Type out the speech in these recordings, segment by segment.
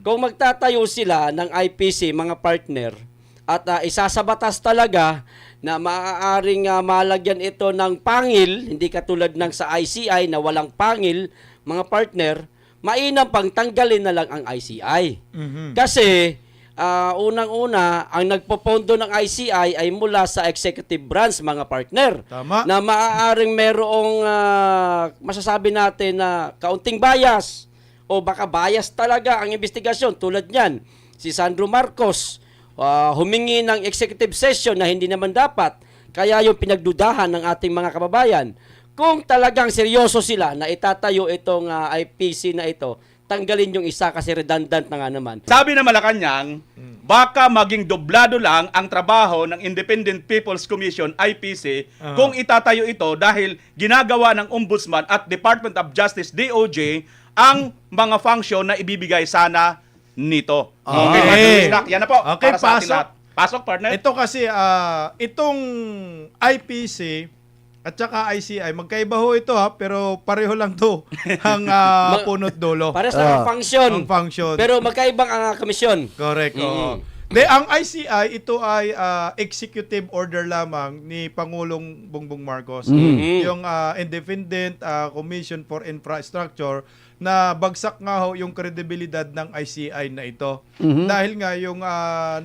Kung magtatayo sila ng IPC, mga partner, at isasabatas talaga na maaaring malagyan ito ng pangil, hindi katulad ng sa ICI na walang pangil, mga partner, mainam pang tanggalin na lang ang ICI. Kasi, unang-una, ang nagpopondo ng ICI ay mula sa executive branch, mga partner. Tama. Na maaaring merong masasabi natin na kaunting bias o baka bias talaga ang investigasyon. Tulad niyan, si Sandro Marcos humingi ng executive session na hindi naman dapat. Kaya yung pinagdudahan ng ating mga kababayan. Kung talagang seryoso sila na itatayo itong IPC na ito, tanggalin yung isa kasi redundant na nga naman. Sabi na Malacanang, baka maging doblado lang ang trabaho ng Independent People's Commission, IPC, kung itatayo ito dahil ginagawa ng Ombudsman at Department of Justice, DOJ, ang mga function na ibibigay sana nito. Okay, yan na po. Okay, para sa ating pasok. lahat. Pasok, partner. Ito kasi, itong IPC at saka ICI, magkaiba ho ito pero pareho lang to ang punot dulo. Pares lang ang function. Ang function. Pero magkaibang ang komisyon. Correct, oo. De, ang ICI, ito ay executive order lamang ni Pangulong Bongbong Marcos. Yung Independent Commission for Infrastructure na bagsak nga ho yung kredibilidad ng ICI na ito. Dahil nga yung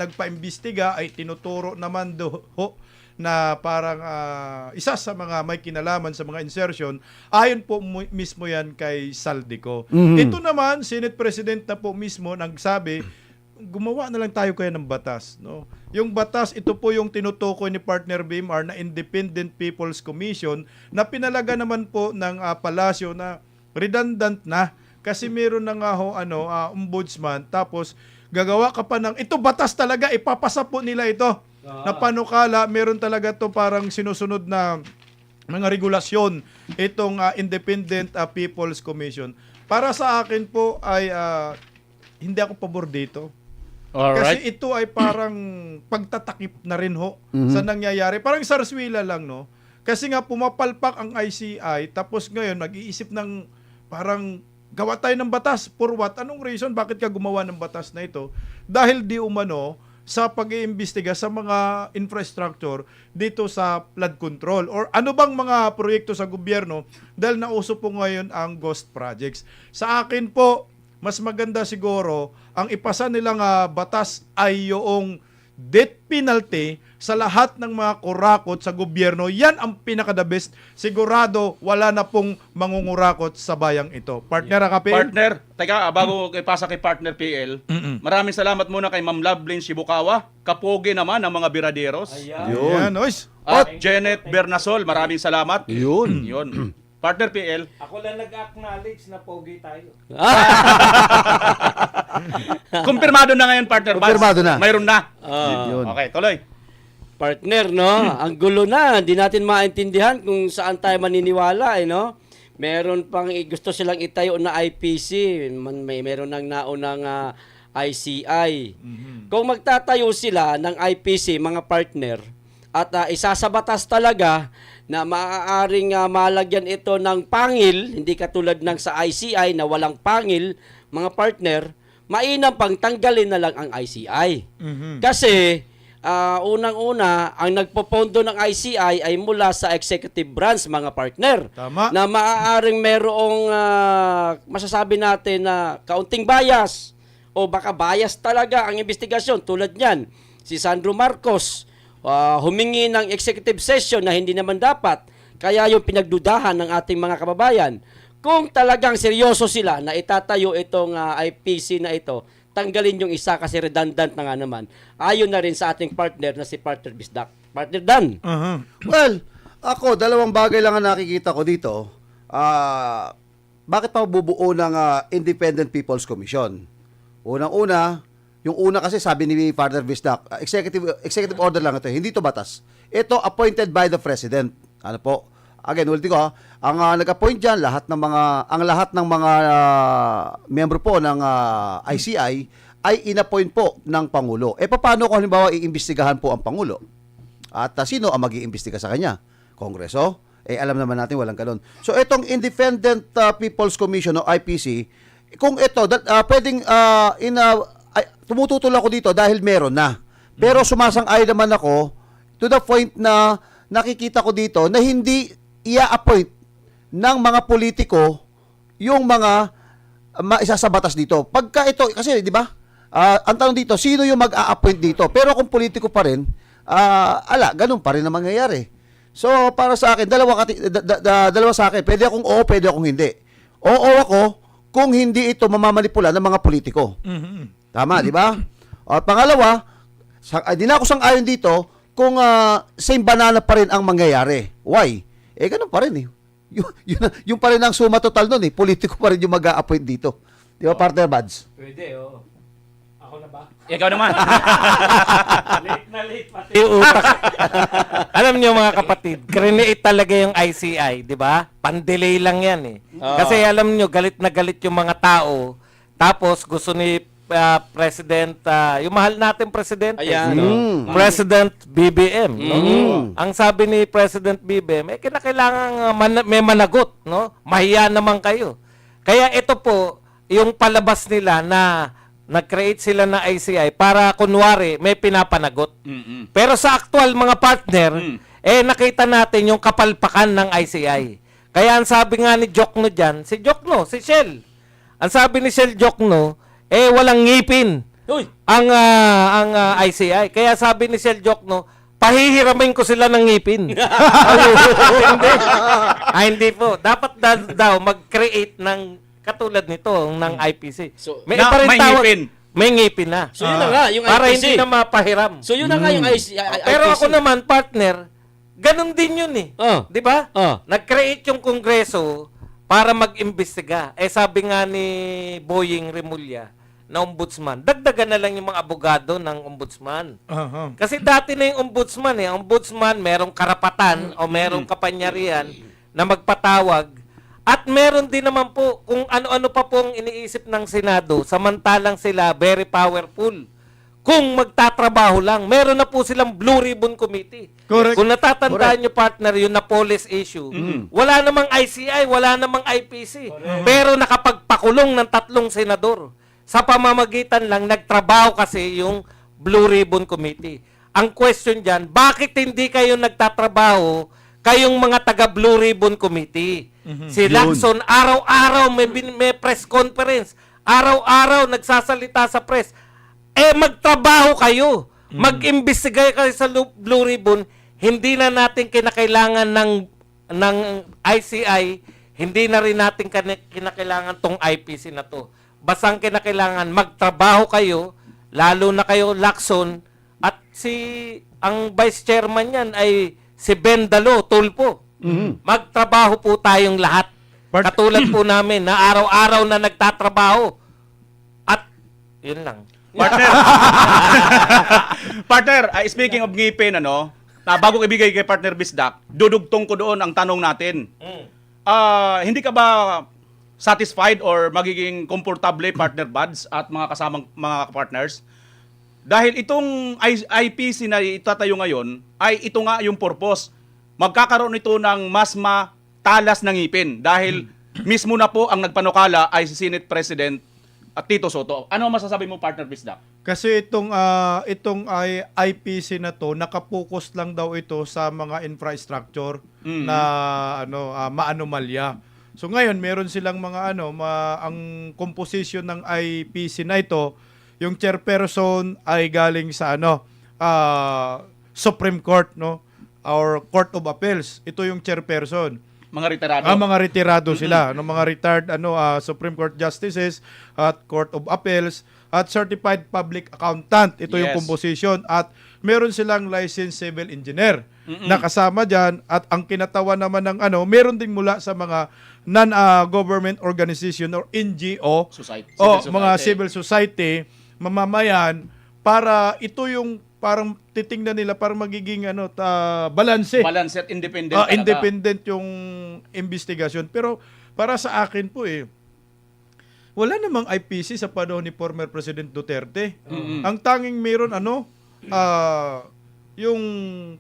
nagpa-imbestiga ay tinuturo naman ho na parang isa sa mga may kinalaman sa mga insertion, ayon po mismo yan kay Saldico. Ito naman, Senate President na po mismo nagsabi, gumawa na lang tayo kaya ng batas. No? Yung batas, ito po yung tinutukoy ni Partner BMR na Independent People's Commission na pinalaga naman po ng palasyo na redundant na kasi meron na nga ho, ombudsman, tapos gagawa ka pa ng, ito batas talaga, ipapasa po nila ito. Na panukala, meron talaga to parang sinusunod na mga regulasyon itong Independent People's Commission. Para sa akin po ay hindi ako pabor dito. Alright. Kasi ito ay parang pagtatakip na rin ho sa nangyayari. Parang sarswila lang, no? Kasi nga pumapalpak ang ICI tapos ngayon nag-iisip ng parang gawa tayo ng batas. For what? Anong reason? Bakit ka gumawa ng batas na ito? Dahil di umano sa pag-iimbestiga sa mga infrastructure dito sa flood control or ano bang mga proyekto sa gobyerno dahil nauso po ngayon ang ghost projects. Sa akin po, mas maganda siguro ang ipasa nilang batas ay yung death penalty sa lahat ng mga kurakot sa gobyerno. Yan ang pinaka-the best. Sigurado wala na pong mangungurakot sa bayang ito. Partner, KPL? Partner, teka, bago ipasa kay Partner PL, maraming salamat muna kay Ma'am Lovelyn Shibukawa, kapogi naman ng mga biraderos. Yan, oys. At Janet Bernasol, maraming salamat. Yun. Yun. Partner PL. Ako lang nag-acknowledge na pogi tayo. Kumpirmado na ngayon, partner. Kumpirmado na. Mayroon na. Yun. Okay, tuloy. Partner, no? Ang gulo na. Hindi natin maintindihan kung saan tayo maniniwala, no? Meron pang gusto silang itayo na IPC. Meron nang naunang ICI. Kung magtatayo sila ng IPC, mga partner, at isasabatas talaga na maaaring malagyan ito ng pangil, hindi katulad ng sa ICI na walang pangil, mga partner, mainam pang tanggalin na lang ang ICI. Kasi, unang-una, ang nagpopondo ng ICI ay mula sa executive branch, mga partner. Tama. Na maaaring merong masasabi natin na kaunting bias o baka bias talaga ang investigasyon. Tulad niyan, si Sandro Marcos humingi ng executive session na hindi naman dapat. Kaya yung pinagdudahan ng ating mga kababayan. Kung talagang seryoso sila na itatayo itong IPC na ito, tanggalin yung isa kasi redundant na nga naman. Ayon na rin sa ating partner na si Partner Bisdak. Partner Dan. Well, ako, dalawang bagay lang ang nakikita ko dito. Bakit pa bubuo ng Independent People's Commission? Unang-una, yung una kasi sabi ni Partner Bisdak, executive order lang ito. Hindi to batas. Ito appointed by the President. Ano po? Again, ulitin ko, ang nag-appoint diyan lahat ng mga miyembro po ng ICI ay inappoint po ng Pangulo. Paano kung halimbawa iimbestigahan po ang Pangulo? At sino ang mag-iimbestiga sa kanya? Kongreso? Alam naman natin walang ganun. So itong Independent People's Commission o IPC, kung ito, pwedeng, tumututol ako dito dahil meron na. Pero sumasang-ayon naman ako to the point na nakikita ko dito na hindi i-appoint ng mga politiko yung mga isa sa batas dito. Pagka ito, kasi di ba, ang tanong dito, sino yung mag-a-appoint dito? Pero kung politiko pa rin, ganun pa rin ang mangyayari. So, para sa akin, dalawa sa akin. Pwede akong oo, pwede akong hindi. Oo ako kung hindi ito mamamanipula ng mga politiko. Tama, di ba? At pangalawa, di na ako sang-ayon dito kung same banana pa rin ang mangyayari. Why? Ganun pa rin eh. Yung pa rin ang suma total nun eh. Politiko pa rin yung mag-a-appoint dito. Di ba, partner Bads? Pwede, oo. Ako na ba? Ikaw naman. Late na late pati. Yung utak. Alam niyo mga kapatid, create talaga yung ICI, di ba? Pandelay lang yan eh. Kasi alam niyo, galit na galit yung mga tao. Tapos gusto ni President, yung mahal natin Presidente. Ayan. President BBM. No? Ang sabi ni President BBM, kinakailangan may managot. No? Mahiya naman kayo. Kaya ito po, yung palabas nila na nag-create sila ng ICI para kunwari may pinapanagot. Pero sa actual mga partner, nakita natin yung kapalpakan ng ICI. Kaya ang sabi nga ni Jokno dyan, si Shell. Ang sabi ni Shell Jokno, walang ngipin Uy! ang ICI. Kaya sabi ni Shell Jokno, pahihiramin ko sila ng ngipin. Hindi. Hindi po. Dapat daw mag-create ng katulad nito, ng IPC. So, may na- iba rin may tawag- ngipin. May ngipin na. So, yun na nga, yung Para IPC. hindi na mapahiram. So, yun na nga yung IPC. Pero ako naman, partner, ganun din yun eh. Di ba? Nag-create yung Kongreso para mag-imbestiga. Sabi nga ni Boying Remulla na ombudsman, dagdagan na lang yung mga abogado ng ombudsman. Kasi dati na yung ombudsman eh. Ang ombudsman, merong karapatan o merong kapanyarihan na magpatawag. At meron din naman po kung ano-ano pa pong iniisip ng Senado, samantalang sila very powerful. Kung magtatrabaho lang, meron na po silang Blue Ribbon Committee. Correct. Kung natatandaan nyo, partner, yung na police issue, wala namang ICI, wala namang IPC. Pero nakapagpakulong ng 3 senador. Sa pamamagitan lang, nagtrabaho kasi yung Blue Ribbon Committee. Ang question dyan, bakit hindi kayo nagtatrabaho kayong mga taga Blue Ribbon Committee? Si Lacson, araw-araw may press conference. Araw-araw nagsasalita sa press. Magtrabaho kayo. Mag-imbestiga kayo sa Blue Ribbon. Hindi na natin kinakailangan ng ICI. Hindi na rin natin kinakailangan tong IPC na to. Basang kinakailangan magtrabaho kayo, lalo na kayo Lacson, at ang vice chairman niyan ay si Ben Dalo Tulfo. Magtrabaho po tayong lahat. Katulad po namin na araw-araw na nagtatrabaho. At yun lang. Partner. Partner, speaking of ngipin, bago ibigay kay Partner Bisdak, dudugtong ko doon ang tanong natin. Hindi ka ba satisfied or magiging komportable, Partner Buds at mga kasamang mga partners? Dahil itong IPC na itatayo ngayon, ay ito nga yung purpose. Magkakaroon ito ng mas matalas ng ngipin dahil mismo na po ang nagpanukala ay si Senate President Tito Soto. Ano masasabi mo, Partner Bisdak? Kasi itong IPC na to, nakapokus lang daw ito sa mga infrastructure na maanomalya. So ngayon, meron silang mga ang composition ng IPC na ito, yung chairperson ay galing sa Supreme Court, or Court of Appeals. Ito yung chairperson. Mga retirado. Mga retirado sila, mga retired Supreme Court justices at Court of Appeals at certified public accountant. Ito yung Yes. composition at meron silang licensed civil engineer na kasama diyan at ang kinatawan naman ng meron ding mula sa mga non-government organization or NGO Society. o Civil mga society. civil society, mamamayan para ito yung parang titingnan nila para magiging balanse. Balance at independent. talaga. Independent yung investigasyon. Pero para sa akin po wala namang IPC sa panahon ni former President Duterte. Ang tanging meron yung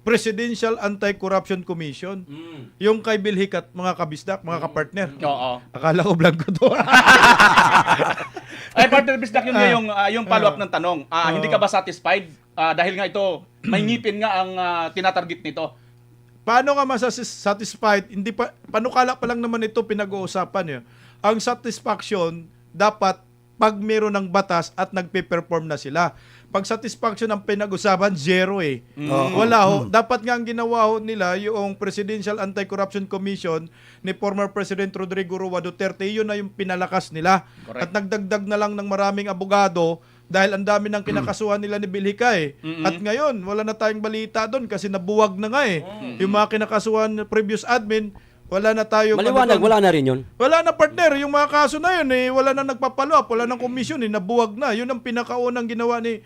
Presidential Anti-Corruption Commission. Yung kay Bill Hicat, mga kabisdak, mga kapartner. Oo. Akala ko blanco to. Ay, partner Bisdak, yun nga yung follow-up ng tanong. Hindi ka ba satisfied? Dahil nga ito, may ngipin nga ang tinatarget nito. Paano ka masatisfied? Hindi pa, panukala pa lang naman ito pinag-uusapan. Ang satisfaction, dapat pag meron ng batas at nagpe-perform na sila. Pag satisfaction ang pinag-usapan, zero eh. Wala ho. Dapat nga ang ginawa ho nila, yung Presidential Anti-Corruption Commission ni former President Rodrigo Roa Duterte, yun na yung pinalakas nila. Correct. At nagdagdag na lang ng maraming abogado dahil ang dami ng kinakasuhan nila ni Bilhika eh. At ngayon, wala na tayong balita doon kasi nabuwag na nga eh. Yung mga kinakasuhan previous admin, wala na tayong... Maliwanag, wala na rin yun. Wala na, partner. Yung mga kaso na yun, eh, wala na nagpapalo up, wala nang komisyon, eh, nabuwag na. Yun ang pinakaunang ginawa ni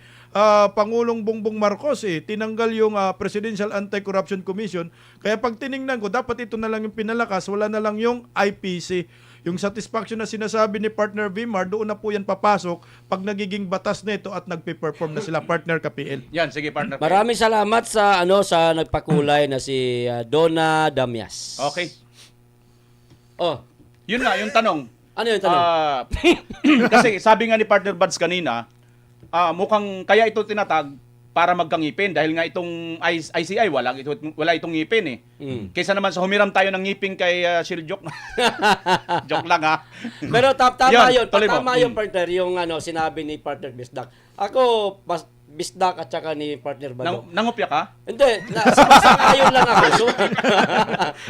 Pangulong Bongbong Marcos. Tinanggal yung Presidential Anti-Corruption Commission. Kaya pag tiningnan ko, dapat ito na lang yung pinalakas, wala na lang yung IPC. Yung satisfaction na sinasabi ni partner Vimar, doon na po yan papasok pag nagiging batas nito at nagpe-perform na sila, partner KPL. Yan, sige partner. Maraming salamat sa sa nagpakulay na si Donna Damias. Okay. Oh, Yun nga, yung tanong. ano yung tanong? Kasi sabi nga ni partner Buds kanina, mukhang kaya ito tinatag para magkangipin dahil nga itong ICI wala itong ngipin eh. Kaysa naman sa humiram tayo ng ngipin kay Shiljok. Joke lang ha. Pero tama Yun, yun. tuloy mo. Tama yun, partner, yung sinabi ni partner Bisdak. Ako, Bisdak at saka ni partner Bado. Nangopya ka? Hindi, sang-ayon lang ako.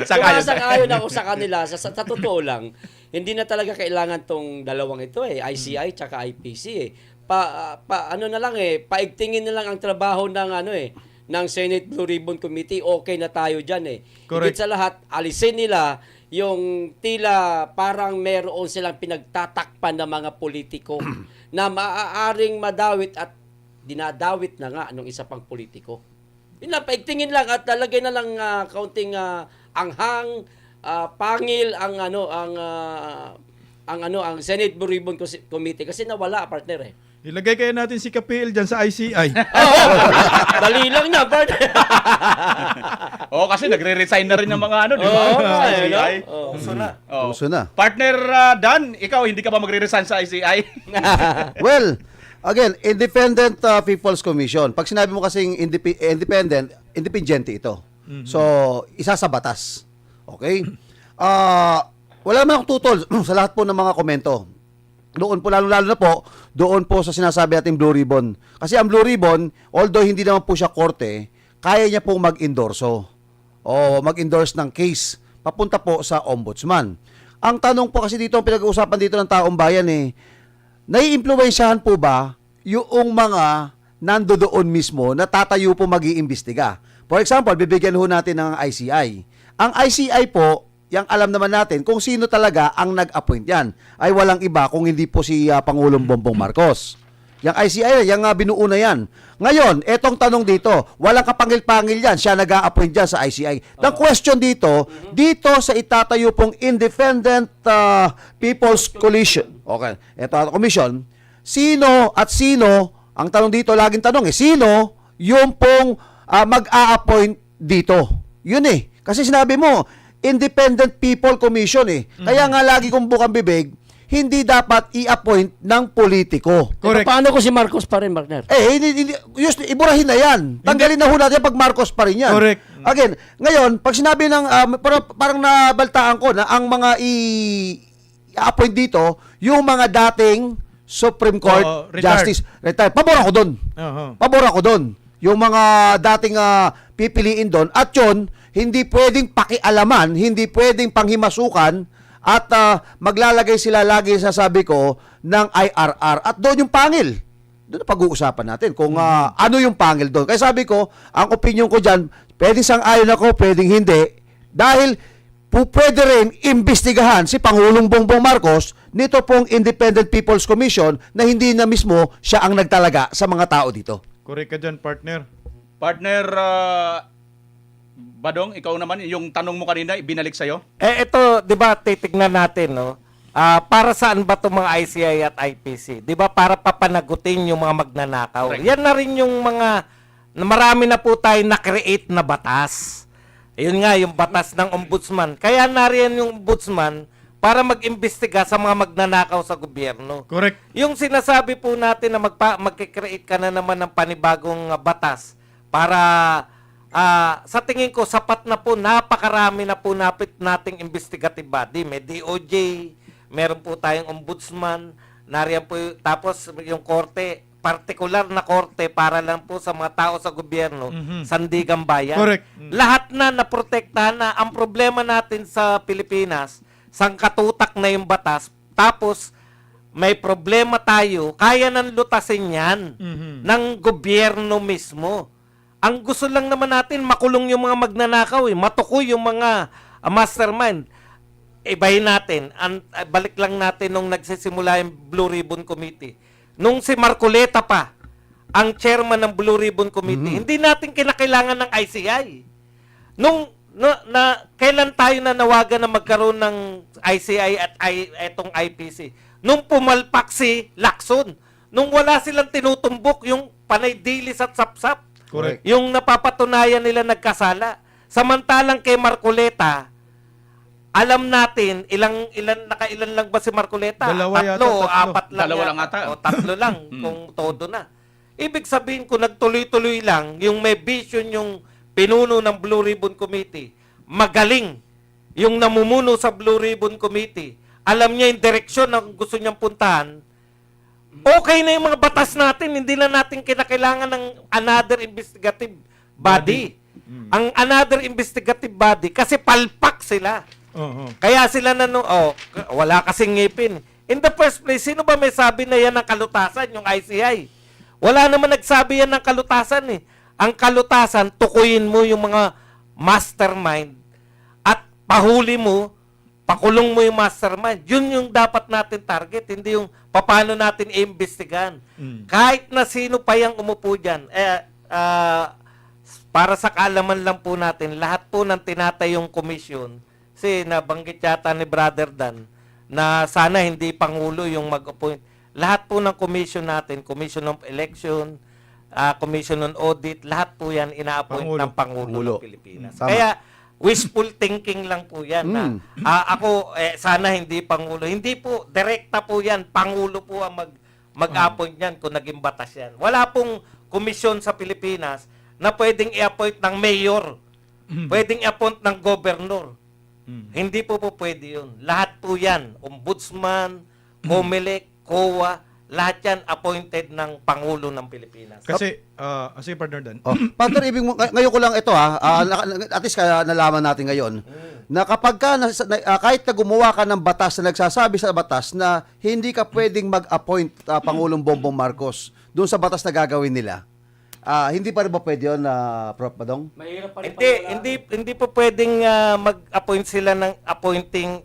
Sang-ayon. Sang-ayon ako sa kanila. Sa totoo lang, hindi na talaga kailangan tong dalawang ito ICI tsaka IPC ano na lang paigtingin na lang ang trabaho ng ng Senate Blue Ribbon Committee. Okay na tayo diyan Correct. Higit sa lahat, alisin nila yung tila parang meron silang pinagtatakpan ng mga politiko na maaaring madawit at dinadawit na nga nung isa pang politiko. Yun lang, paigtingin lang at lalagay na lang kaunting anghang, pangil ang ang Senate Blue Ribbon Committee kasi nawala, partner Ilagay kaya natin si KPL dyan sa ICI. Dali lang na, partner. Oo, kasi nagre-resign na rin ng mga di ba? Oo, Sa ICI. Uso na. Oo. Uso na. Partner Dan, ikaw hindi ka ba magre-resign sa ICI? Well, again, Independent People's Commission. Pag sinabi mo kasing independent ito. So, isa sa batas. Okay? Wala naman akong tutol sa lahat po ng mga komento. Doon po, lalo na po, doon po sa sinasabi natin Blue Ribbon. Kasi ang Blue Ribbon, although hindi naman po siya korte, kaya niya pong mag-endorso o mag-endorse ng case papunta po sa ombudsman. Ang tanong po kasi dito, ang pinag-uusapan dito ng taong bayan nai-impluwensyahan po ba yung mga nandoon mismo na tatayo po mag-iimbestiga? For example, bibigyan ho natin ng ICI. Ang ICI po, yang alam naman natin kung sino talaga ang nag-appoint yan, ay walang iba kung hindi po si Pangulong Bongbong Marcos. Yang ICI, yang binuo na yan. Ngayon, etong tanong dito, walang kapangil-pangil yan, siya nag-a-appoint dyan sa ICI. The question dito sa itatayo pong Independent People's Coalition, okay, eto commission, sino, ang tanong dito, laging tanong sino yung pong mag-a-appoint dito? Yun kasi sinabi mo, Independent People Commission Kaya nga lagi kong bukang bibig, hindi dapat i-appoint ng politiko. Correct. Paano ko si Marcos pa rin, partner? Iburahin na yan. Tanggalin na ho natin pag Marcos pa rin yan. Correct. Again, ngayon, pag sinabi ng, parang nabaltaan ko na ang mga i-appoint dito, yung mga dating Supreme Court retired. Justice, retired. Pabor ako doon. Pabor ako doon. Yung mga dating pipiliin doon. At yun, hindi pwedeng pakialaman, hindi pwedeng panghimasukan at maglalagay sila lagi sasabi ko ng IRR. At doon yung pangil. Doon pag-uusapan natin kung ano yung pangil doon. Kaya sabi ko, ang opinion ko dyan, pwedeng sang-ayon ako, pwedeng hindi. Dahil pwede rin imbestigahan si Pangulong Bongbong Marcos nito pong Independent People's Commission na hindi na mismo siya ang nagtalaga sa mga tao dito. Correct ka dyan, partner. Partner Badong, ikaw naman, yung tanong mo kanina, ibinalik sa'yo? Ito, di ba, titignan natin, no? Para saan ba itong mga ICI at IPC? Di ba, para papanagutin yung mga magnanakaw. Correct. Yan na rin yung mga na marami na po tayo na-create na batas. Ayun nga, yung batas ng ombudsman. Kaya nariyan yung ombudsman para mag-imbestiga sa mga magnanakaw sa gobyerno. Correct. Yung sinasabi po natin na magkikreate ka na naman ng panibagong batas para sa tingin ko sapat na po, napakarami na po nating investigative body. May DOJ, meron po tayong ombudsman, nariyan po tapos yung korte, partikular na korte para lang po sa mga tao sa gobyerno, sandigang bayan. Correct. Lahat na naprotektahan na. Ang problema natin sa Pilipinas, sangkatutak na yung batas, tapos may problema tayo, kaya nang lutasin yan ng gobyerno mismo. Ang gusto lang naman natin, makulong yung mga magnanakaw, matukoy yung mga mastermind. Ibahin natin, balik lang natin nung nagsisimula yung Blue Ribbon Committee. Nung si Marcoleta pa, ang chairman ng Blue Ribbon Committee, hindi natin kinakailangan ng ICI. Kailan tayo nanawagan na magkaroon ng ICI at etong IPC? Nung pumalpak si Lacson, nung wala silang tinutumbok yung panay dilis at sapsap, Correct. yung napapatunayan nila nagkasala. Samantalang kay Marcoleta, alam natin nakailan lang ba si Marcoleta? Dalawa yata, Tatlo o tatlo. apat lang. Dalawa yata. lang ata. O tatlo lang kung todo na. Ibig sabihin kung nagtuloy-tuloy lang, yung may vision yung pinuno ng Blue Ribbon Committee, magaling yung namumuno sa Blue Ribbon Committee, alam niya yung direksyon na gusto niyang puntahan, okay na yung mga batas natin, hindi na natin kinakailangan ng another investigative body. Ang another investigative body, kasi palpak sila. Kaya sila wala kasing ngipin. In the first place, sino ba may sabi na yan ng kalutasan, yung ICI? Wala naman nagsabi yan ng kalutasan eh. Ang kalutasan, tukuyin mo yung mga mastermind at pahuli mo, pakulong mo yung mastermind. Yun yung dapat natin target, hindi yung paano natin iimbestigahan. Kahit na sino pa yung umupo dyan, para sa kaalaman lang po natin, lahat po ng tinatayong komisyon, kasi nabanggit yata ni Brother Dan, na sana hindi Pangulo yung mag-appoint. Lahat po ng commission natin, Commission of Election, Commission on Audit, lahat po yan ina-appoint Pangulo. ng Pangulo ng Pilipinas. Tama. Kaya wishful thinking lang po yan. Na, ako, sana hindi Pangulo. Hindi po, direkta po yan. Pangulo po ang mag-appoint yan kung naging batas yan. Wala pong komisyon sa Pilipinas na pwedeng i-appoint ng mayor. Pwedeng i-appoint ng governor. Hindi po pwede yun. Lahat po yan. Ombudsman, COMELEC, COA, lahat yan appointed ng Pangulo ng Pilipinas. Kasi, sige partner Dan. Oh, partner, ngayon ko lang ito at least kaya nalaman natin ngayon na kapag kahit na gumawa ka ng batas na nagsasabi sa batas na hindi ka pwedeng mag-appoint Pangulong Bongbong Marcos doon sa batas na gagawin nila, hindi pa rin ba pwede yun, Prof. Badong? Mahirap pa rin Hindi po pwedeng mag-appoint sila ng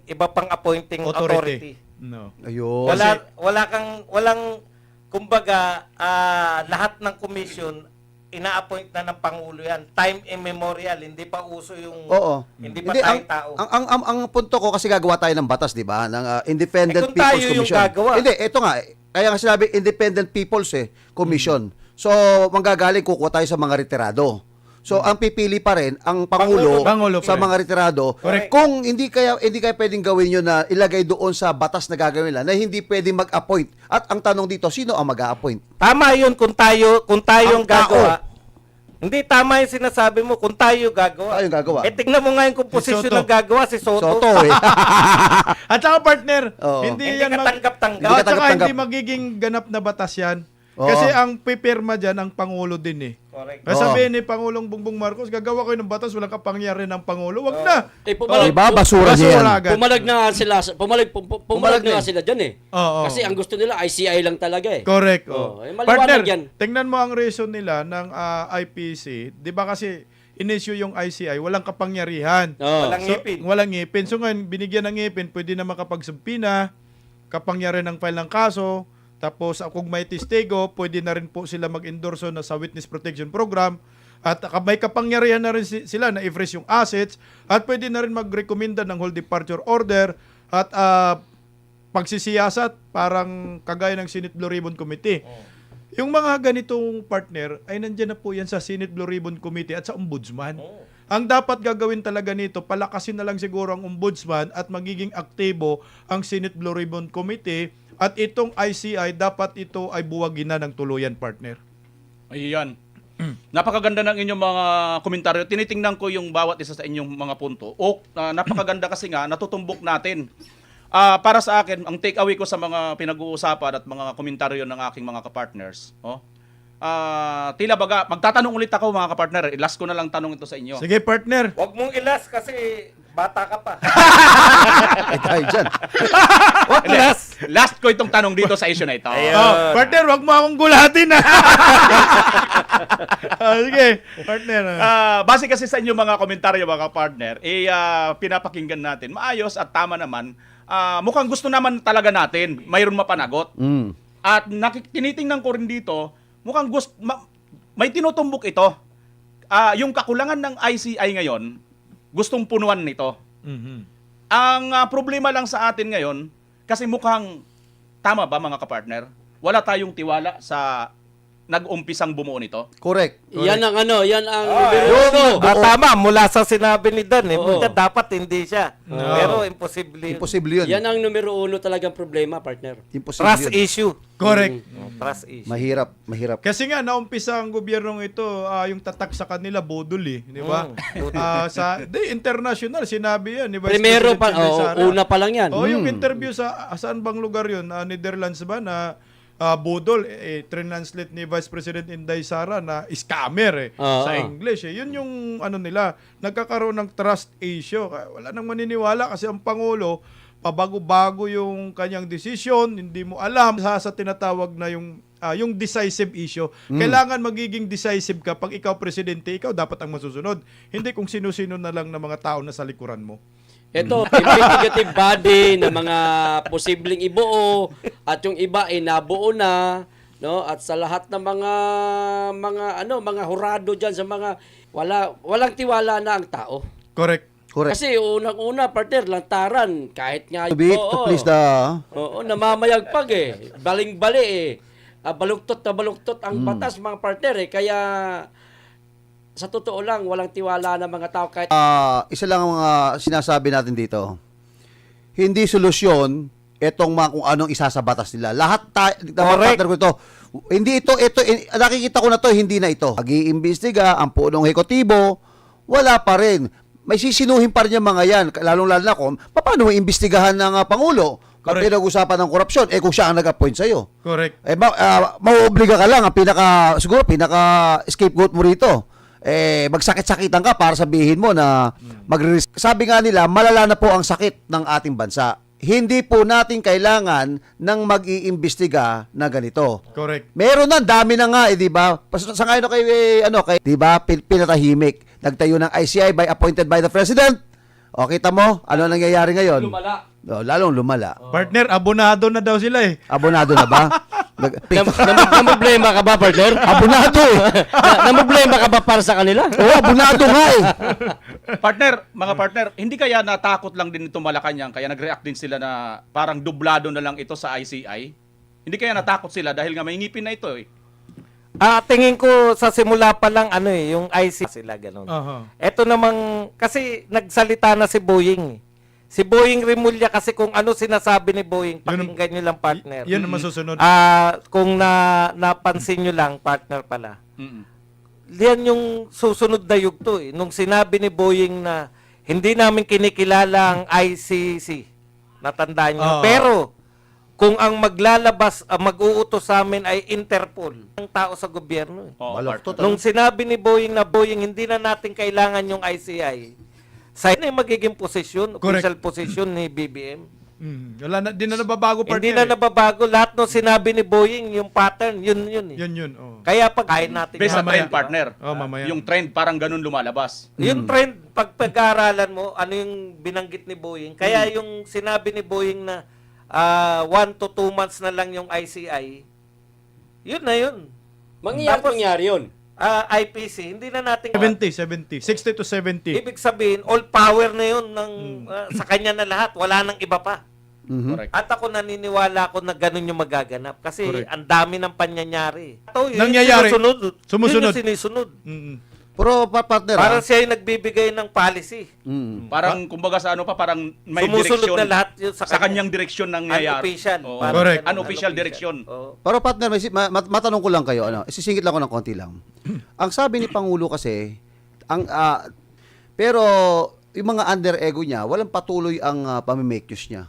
iba pang appointing authority. No. Ayun. Walang kumbaga lahat ng commission ina-appoint na ng Pangulo yan. Time immemorial, hindi pa uso yung Oo. hindi pa tayong tao. Ang punto ko kasi gagawa tayo ng batas, 'di ba? Ng Independent kung tayo People's yung Commission. gagawa. Hindi, ito nga. Kaya nga sinabi Independent People's Commission. So, manggagaling kukuha tayo sa mga retirado. So, ang pipili pa rin ang Pangulo Pangulo sa pa rin. mga retirado. Correct. Kung hindi kaya pwedeng gawin yun na ilagay doon sa batas na gagawin nila na hindi pwedeng mag-appoint. At ang tanong dito, sino ang mag-a-appoint? Tama 'yun kung tayo Ang ang tao. gagawa. Hindi tama 'yung sinasabi mo kung tayo gagawa. Tayo ang gagawa. Tingnan mo nga yung composition Soto. ng gagawa si Soto. Soto eh. At saka partner, Oo. hindi Hindi yan ka tanggap-tanggap. Hindi ka At saka tanggap-tanggap. hindi magiging ganap na batas yan. Oo. Kasi ang pipirma dyan, ang Pangulo din eh. Correct. Kasi Oo. sabihin ni Pangulong Bongbong Marcos, gagawa kayo ng batas, walang kapangyarihan ng Pangulo. Wag na. Diba? Basura niya yan. agad. Pumalag na nga sila, pumalag na nga sila dyan eh. Oo. Kasi ang gusto nila ICI lang talaga eh. Correct. Oh, Oh. maliwanag Partner, yan. tingnan mo ang reason nila ng IPC. Di ba kasi in-issue yung ICI, walang kapangyarihan. Oh. Walang ngipin. Walang ngipin. So ngayon, binigyan ng ngipin, pwede na makapagsubpina, kapangyarihan ng file ng kaso, tapos kung may testigo, pwede na rin po sila mag-endorso na sa Witness Protection Program, at may kapangyarihan na rin sila na i-freeze yung assets, at pwede na rin mag-recommenda ng whole departure order, at pagsisiyasat, parang kagaya ng Senate Blue Ribbon Committee. Yung mga ganitong partner ay nandyan na po yan sa Senate Blue Ribbon Committee at sa Ombudsman. Ang dapat gagawin talaga nito, palakasin na lang siguro ang Ombudsman at magiging aktibo ang Senate Blue Ribbon Committee at itong ICI dapat ito ay buwagin na ng tuluyan, partner. Ayan. Napakaganda ng inyong mga komentaryo. Tinitingnan ko yung bawat isa sa inyong mga punto. Napakaganda kasi nga, natutumbok natin. Para sa akin, ang take away ko sa mga pinag-uusapan at mga komentaryo ng aking mga kapartners, tila baga, magtatanong ulit ako mga kapartner. Last ko na lang tanong ito sa inyo. Sige, partner. Huwag mong ilas kasi bata ka pa. Ay, tayo dyan. Huwag ilas. Last ko itong tanong dito sa issue na ito. Ayun. Partner, wag mo akong gulatin ha. Sige, partner. Base kasi sa inyong mga komentaryo mga partner, pinapakinggan natin. Maayos at tama naman. Mukhang gusto naman talaga natin. Mayroon mapanagot. At tinitingnan ko rin dito, mukhang may tinutumbok ito. Yung kakulangan ng ICI ngayon, gustong punuan nito. Ang problema lang sa atin ngayon, kasi mukhang, tama ba mga kapartner? Wala tayong tiwala sa nag-umpisang bumuo nito. Correct. Yan ang numero uno. Tama, mula sa sinabi ni Dan, Oo. dapat hindi siya. Pero imposible. Imposible yun. Yan ang numero uno talagang problema, partner. Imposible Trust yun. issue. Correct. Trust issue. Mahirap, mahirap. Kasi nga naumpisa ang gobyernong ito, yung tatak sa kanila bodol di ba? International sinabi yan ni Vice Primero President Inday Sara. una pa lang yan. Yung interview sa saan bang lugar yun? Netherlands ba na bodol translate ni Vice President Inday Sara na scammer sa English. Yun yung nila, nagkakaroon ng trust issue. Wala nang maniniwala kasi ang Pangulo pabago-bago yung kanyang desisyon, hindi mo alam sa tinatawag na yung decisive issue. Kailangan magiging decisive ka pag ikaw presidente, ikaw dapat ang masusunod. Hindi kung sino-sino na lang na mga tao na sa likuran mo. Ito, investigative body ng mga posibleng ibuo at yung iba ay nabuo na, no? At sa lahat ng mga hurado diyan sa mga walang tiwala na ang tao. Correct. Correct. Kasi unang-una, partner, lantaran kahit nga To please the... namamayagpag baling-bali baluktot na baluktot ang batas mga partner kaya sa totoo lang walang tiwala ng mga tao kahit isa lang ang mga sinasabi natin dito. Hindi solusyon etong mga kung anong isa sa batas nila. Lahat partner ko ito. Hindi ito, nakikita ko na to, hindi na ito. Pag-iimbestiga ang punong ekotibo, wala pa rin. May sisinuhin pa rin yung mga yan. Lalong-lalo na kung paano iimbestigahan ng Pangulo kung pinag-usapan ng korupsyon, kung siya ang nag-appoint sa'yo. Correct. Mauobliga ka lang, siguro pinaka-scapegoat mo rito. Magsakit-sakitan ka para sabihin mo na magre-risk. Sabi nga nila, malala na po ang sakit ng ating bansa. Hindi po natin kailangan ng mag-iimbestiga na ganito. Correct. Meron na, dami na nga, di ba? Sa ngayon kay, di ba, pinatahimik. Nagtayo ng ICI appointed by the President. O, kita mo, ano nangyayari ngayon? lumala. Lalong lumala. Partner, abonado na daw sila Abonado na ba? Namumblema ka ba, partner? Abonado Namumblema ka ba para sa kanila? Oo, abonado nga Partner, mga partner, hindi kaya natakot lang din itong Malacanang kaya nag-react din sila na parang dublado na lang ito sa ICI? Hindi kaya natakot sila dahil nga may ngipin na ito Tingin ko sa simula pa lang yung IC sila ganun. Ito namang kasi nagsalita na si Boying. Si Boying Rimulya kasi kung ano sinasabi ni Boying, pakinggan nyo lang partner. Yun ang masusunod. Kung napansin nyo lang partner pala. Yan yung susunod na yugto Nung sinabi ni Boying na hindi namin kinikilala ang ICC. Natandaan nyo. Pero kung ang mag-uutos sa amin ay Interpol, ang tao sa gobyerno. Nung sinabi ni Boying na hindi na natin kailangan yung ICI, sa'yo na yung magiging posisyon, official posisyon ni BBM. Wala na, di na nababago, partner. Hindi na nababago. Lahat ng sinabi ni Boying, yung pattern, yun. Yun. Kaya pag kain natin. Based sa Mamaya. trend, partner. Mamaya. Yung trend parang ganun lumalabas. Yung trend, pag pag-aaralan mo, ano yung binanggit ni Boying. Kaya yung sinabi ni Boying na 1 to 2 months na lang yung ICI, yun na yun. Mangyari yun. IPC, hindi na natin 70. 60 to 70. ibig sabihin, all power na yun sa kanya na lahat. Wala nang iba pa. Correct. At ako naniniwala ako na ganun yung magaganap. Kasi Correct. ang dami ng panyanyari. Ito, yun Nangyayari. yung Sumusunod. Yun yung sinisunod. Mm. Pero partner, Parang siya yung nagbibigay ng policy. Parang kumbaga sa ano pa, parang may Sumusunod direksyon. na lahat yun sa Sa kanyang direksyon ng nangyayari. Unofficial. Oo. Parang Correct. ganun, Unofficial direksyon. Oo. Pero partner, matanong ko lang kayo, isisingit lang ko ng konti lang. Ang sabi ni Pangulo kasi, pero yung mga under ego niya, walang patuloy ang pamimake use niya.